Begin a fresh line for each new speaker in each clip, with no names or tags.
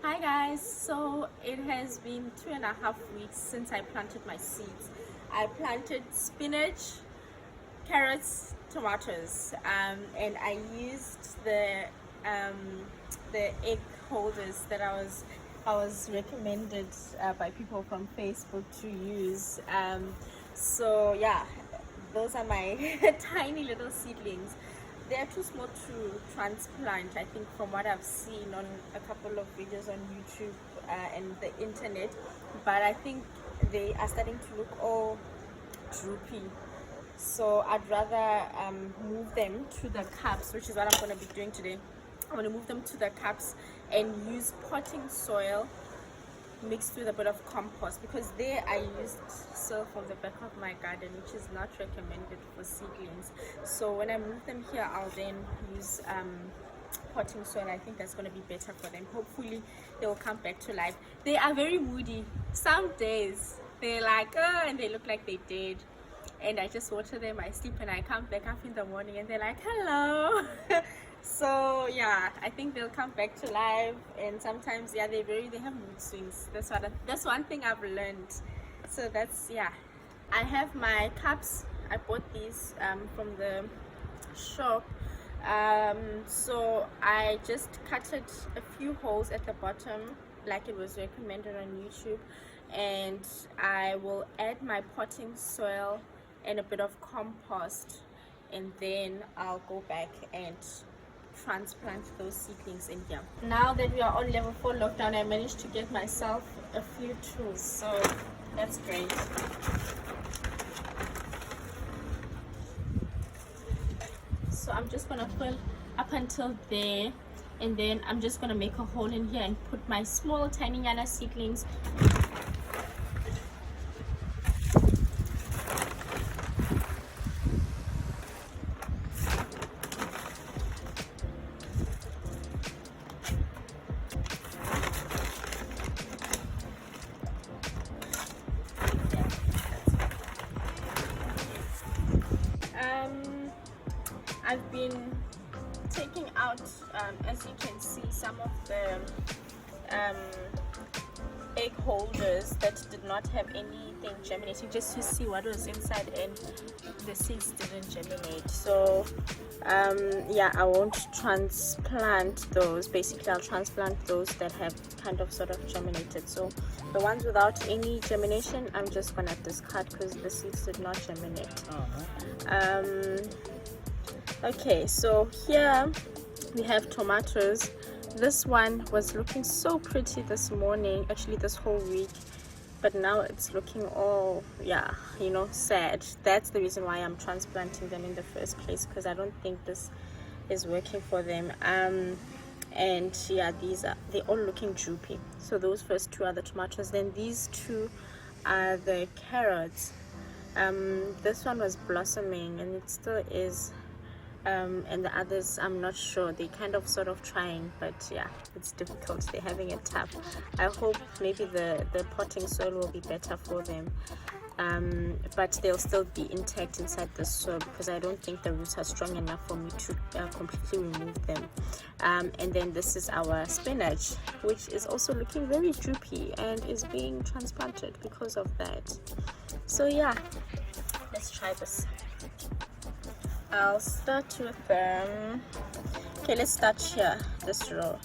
Hi guys, so it has been 2.5 weeks since I planted my seeds. I planted spinach, carrots, tomatoes, and I used the egg holders that I was recommended by people from Facebook to use. So yeah, those are my tiny little seedlings. They are too small to transplant, I think, from what I've seen on a couple of videos on YouTube and the internet. But I think they are starting to look all droopy. So I'd rather move them to the cups, which is what I'm going to be doing today. I'm going to move them to the cups and use potting soil mixed with a bit of compost, because there I used soil from the back of my garden, which is not recommended for seedlings. So when I move them here, I'll then use potting soil. I think that's going to be better for them. Hopefully they will come back to life. They are very moody. Some days they're like and they look like they dead, and I just water them, I sleep, and I come back up in the morning and they're like, hello. So yeah, I think they'll come back to life. And sometimes they have mood swings. That's one thing I've learned. So that's, yeah, I have my cups. I bought these from the shop. So I just cutted a few holes at the bottom like it was recommended on YouTube, and I will add my potting soil and a bit of compost, and then I'll go back and transplant those seedlings in here. Now that we are on level 4 lockdown, I managed to get myself a few tools, so that's great. So I'm just gonna fill up until there, and then I'm just gonna make a hole in here and put my small tiny yana seedlings. I've been taking out, as you can see, some of the egg holders that did not have anything germinating, just to see what was inside, and the seeds didn't germinate. So yeah, I won't transplant those. Basically, I'll transplant those that have kind of sort of germinated. So the ones without any germination, I'm just gonna discard because the seeds did not germinate. Okay, so here we have tomatoes. This one was looking so pretty this morning, actually this whole week, but now it's looking all, yeah, sad. That's the reason why I'm transplanting them in the first place, because I don't think this is working for them. And yeah, they're all looking droopy. So those first two are the tomatoes, then these two are the carrots. This one was blossoming and it still is. And the others, I'm not sure. They kind of sort of trying, but yeah, it's difficult. They're having it tough. I hope maybe the potting soil will be better for them, but they'll still be intact inside the soil, because I don't think the roots are strong enough for me to completely remove them. And then this is our spinach, which is also looking very droopy and is being transplanted because of that. So yeah, let's try this. I'll start with okay, let's start here, this row.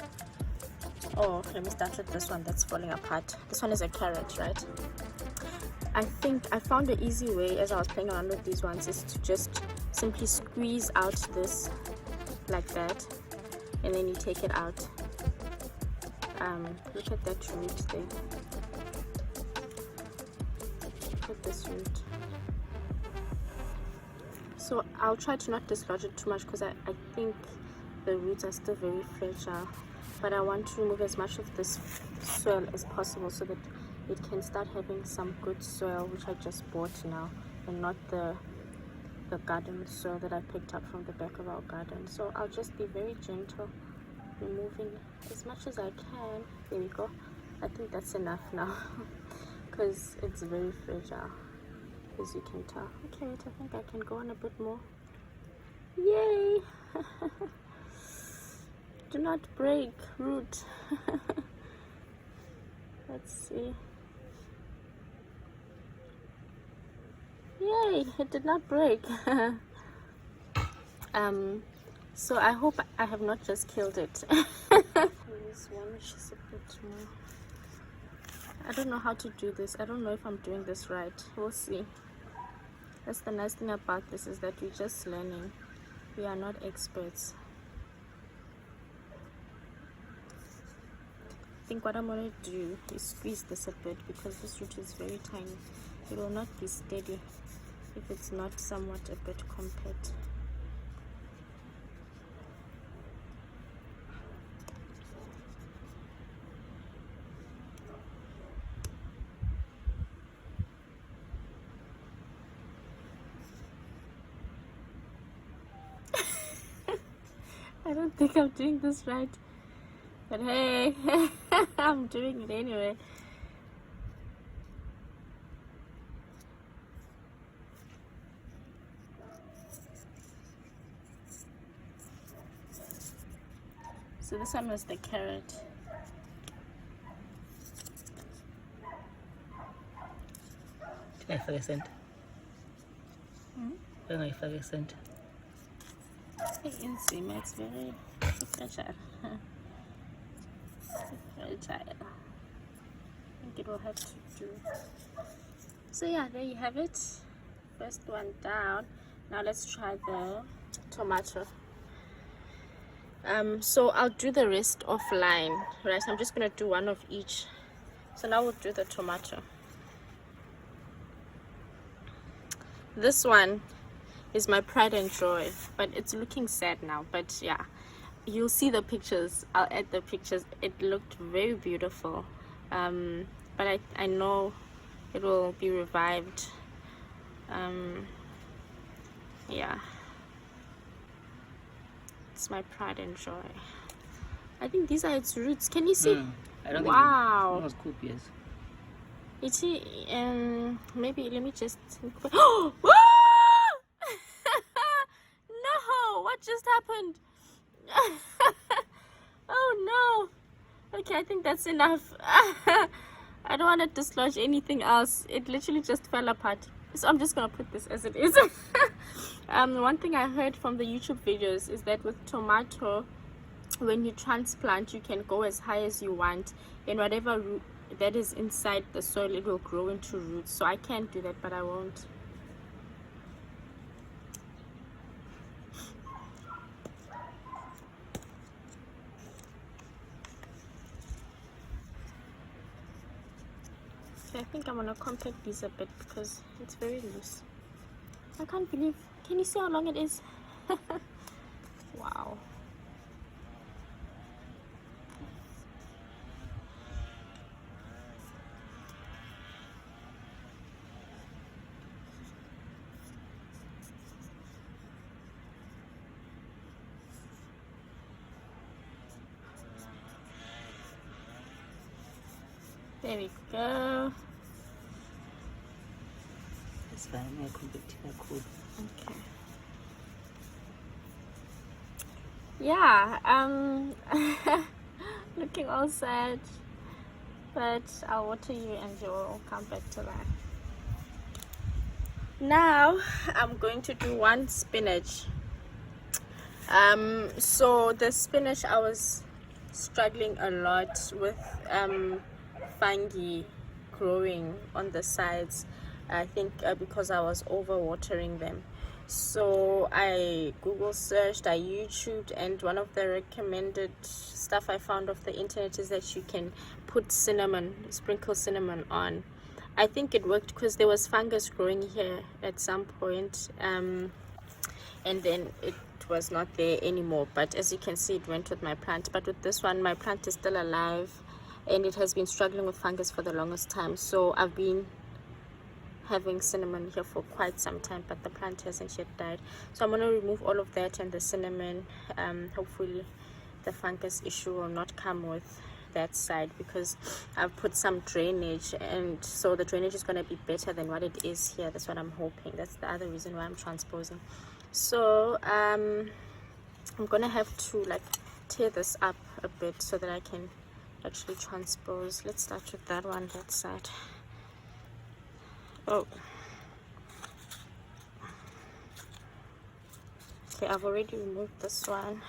Oh, let me start with this one that's falling apart. This one is a carrot, right? I think I found the easy way as I was playing around with these ones is to just simply squeeze out this like that, and then you take it out. Look at that root there. Look at this root. So I'll try to not dislodge it too much, because I think the roots are still very fragile, but I want to remove as much of this soil as possible so that it can start having some good soil, which I just bought now, and not the garden soil that I picked up from the back of our garden. So I'll just be very gentle, removing as much as I can. There we go. I think that's enough now because it's very fragile, as you can tell. Okay, wait, I think I can go on a bit more. Yay! Do not break, root. see. Yay, it did not break. So I hope I have not just killed it. This one which is a bit more. I don't know how to do this. I don't know if I'm doing this right. We'll see. That's the nice thing about this, is that we're just learning. We are not experts. I think what I'm going to do is squeeze this a bit, because this root is very tiny. It will not be steady if it's not somewhat a bit compact. I don't think I'm doing this right, but hey, I'm doing it anyway. So this one was the carrot.
Effervescent. Very effervescent.
It's very fragile. Fragile. I think it will have to do. So yeah, there you have it. First one down. Now let's try the tomato. So I'll do the rest offline, right? I'm just gonna do one of each. So now we'll do the tomato. This one is my pride and joy, but it's looking sad now. But yeah, you'll see the pictures. I'll add the pictures. It looked very beautiful, but I know it will be revived. Yeah, it's my pride and joy. I think these are its roots. Can you see?
I don't
wow.
think it was cool, yes.
It's maybe let me just. No, what just happened? Oh no. Okay, I think that's enough. I don't want to dislodge anything else. It literally just fell apart. So I'm just gonna put this as it is. One thing I heard from the YouTube videos is that with tomato, when you transplant, you can go as high as you want, and whatever root that is inside the soil, it will grow into roots. So I can't do that, but I won't. I think I'm gonna compact these a bit because it's very loose. I can't believe, can you see how long it is? Wow. There we go.
It's fine, I compact it cool.
Okay. Yeah, looking all sad, but I'll water you and you'll come back to life. Now I'm going to do one spinach. So the spinach, I was struggling a lot with fungi growing on the sides. I think because I was over watering them. So I Google searched, I YouTubed, and one of the recommended stuff I found off the internet is that you can put cinnamon, sprinkle cinnamon on. I think it worked because there was fungus growing here at some point, and then it was not there anymore. But as you can see, it went with my plant. But with this one, my plant is still alive, and it has been struggling with fungus for the longest time. So I've been having cinnamon here for quite some time, but the plant hasn't yet died. So I'm going to remove all of that and the cinnamon. Hopefully the fungus issue will not come with that side, because I've put some drainage, and so the drainage is going to be better than what it is here. That's what I'm hoping. That's the other reason why I'm transposing. So I'm going to have to like tear this up a bit so that I can actually transpose. Let's start with that one, that side. Oh, okay, I've already removed this one.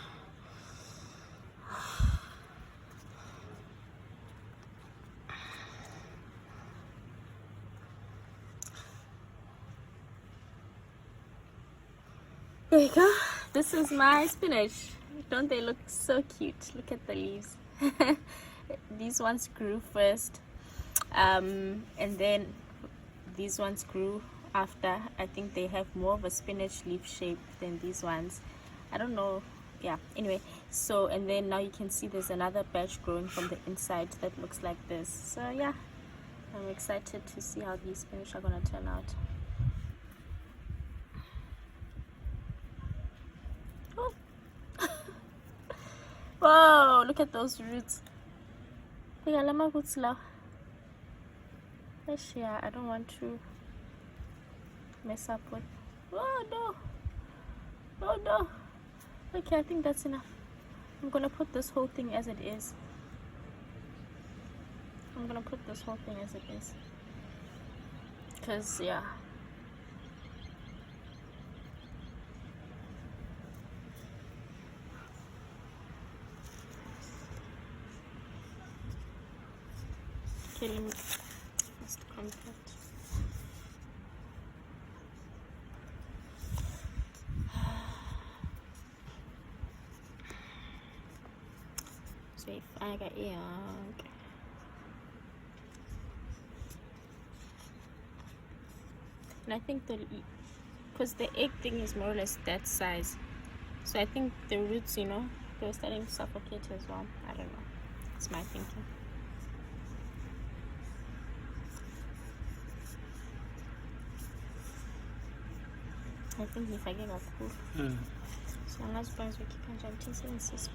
There you go. This is my spinach. Don't they look so cute? Look at the leaves. These ones grew first, and then these ones grew after. I think they have more of a spinach leaf shape than these ones. I don't know. Yeah, anyway, so and then now you can see there's another batch growing from the inside that looks like this. So yeah, I'm excited to see how these spinach are gonna turn out. Whoa, look at those roots. Yeah, I don't want to mess up with. Oh no. Oh no. Okay, I think that's enough. I'm gonna put this whole thing as it is. Because, yeah. Okay, let me just contact. Safe. I got young. And I think because the egg thing is more or less that size, so I think the roots, you know, they're starting to suffocate as well. I don't know. It's my thinking. I think if I get a cool, so I'm not supposed to keep on jumping since this.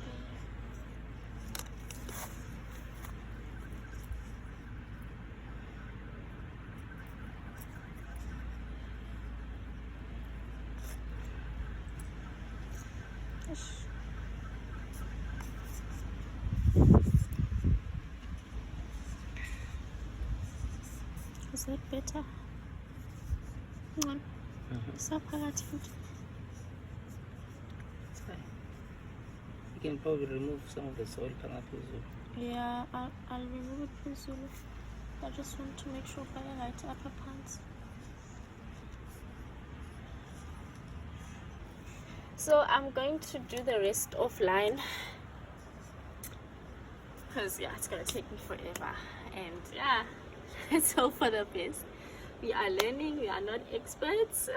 Is that better? Come on. Stop hurting.
It's fine. You can probably remove some of the soil.
Yeah, I'll remove it for Zulu. I just want to make sure I light upper pants. So I'm going to do the rest offline. Because yeah, it's gonna take me forever. And yeah, let's hope for the best. We are learning, we are not experts.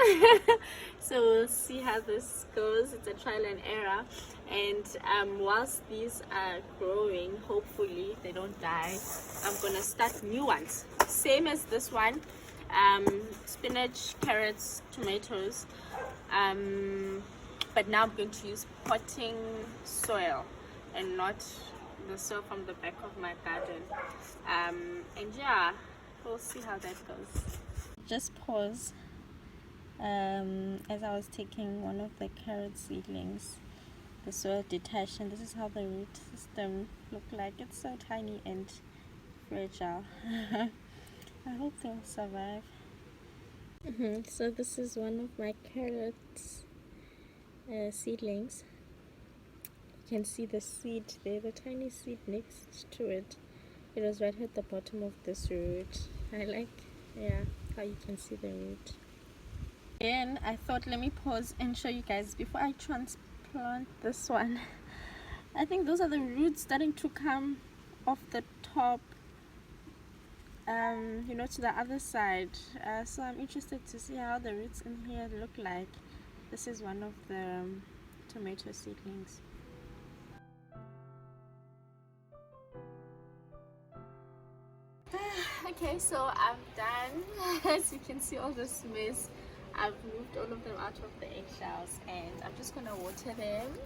So we'll see how this goes. It's a trial and error. And whilst these are growing, hopefully they don't die, I'm gonna start new ones. Same as this one. Spinach, carrots, tomatoes. But now I'm going to use potting soil and not the soil from the back of my garden. And yeah, we'll see how that goes. Just pause as I was taking one of the carrot seedlings. The soil detached, and this is how the root system looked like. It's so tiny and fragile. I hope they'll survive. So this is one of my carrots seedlings. You can see the seed there, the tiny seed next to it. It was right at the bottom of this root. I like, yeah, how you can see the root. And I thought, let me pause and show you guys before I transplant this one. I think those are the roots starting to come off the top, you know, to the other side. So I'm interested to see how the roots in here look like. This is one of the tomato seedlings. Okay, so I'm done. As you can see all this mess, I've moved all of them out of the eggshells, and I'm just gonna water them,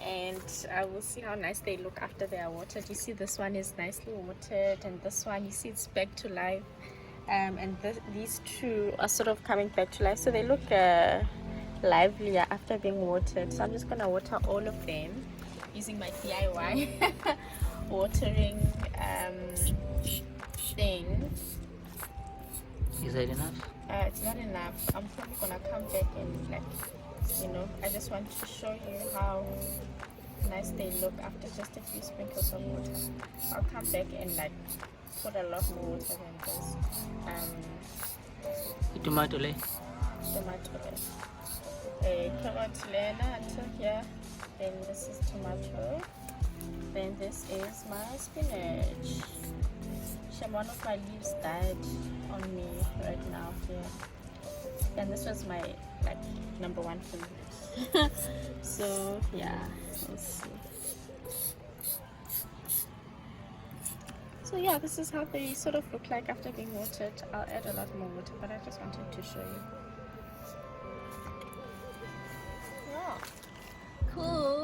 and I will see how nice they look after they are watered. You see this one is nicely watered, and this one, you see it's back to life, and these two are sort of coming back to life, so they look livelier after being watered. So I'm just gonna water all of them using my DIY watering thing.
Is that enough?
It's not enough. I'm probably gonna come back and I just want to show you how nice they look after just a few sprinkles of water. I'll come back and put a lot more water than this.
Tomato le.
Tomato, carrot here. Then this is tomato. Then this is my spinach. One of my leaves died on me right now here, and this was my number one favorite. So yeah, let's see. So yeah, this is how they sort of look like after being watered. I'll add a lot more water, but I just wanted to show you. Yeah. Cool.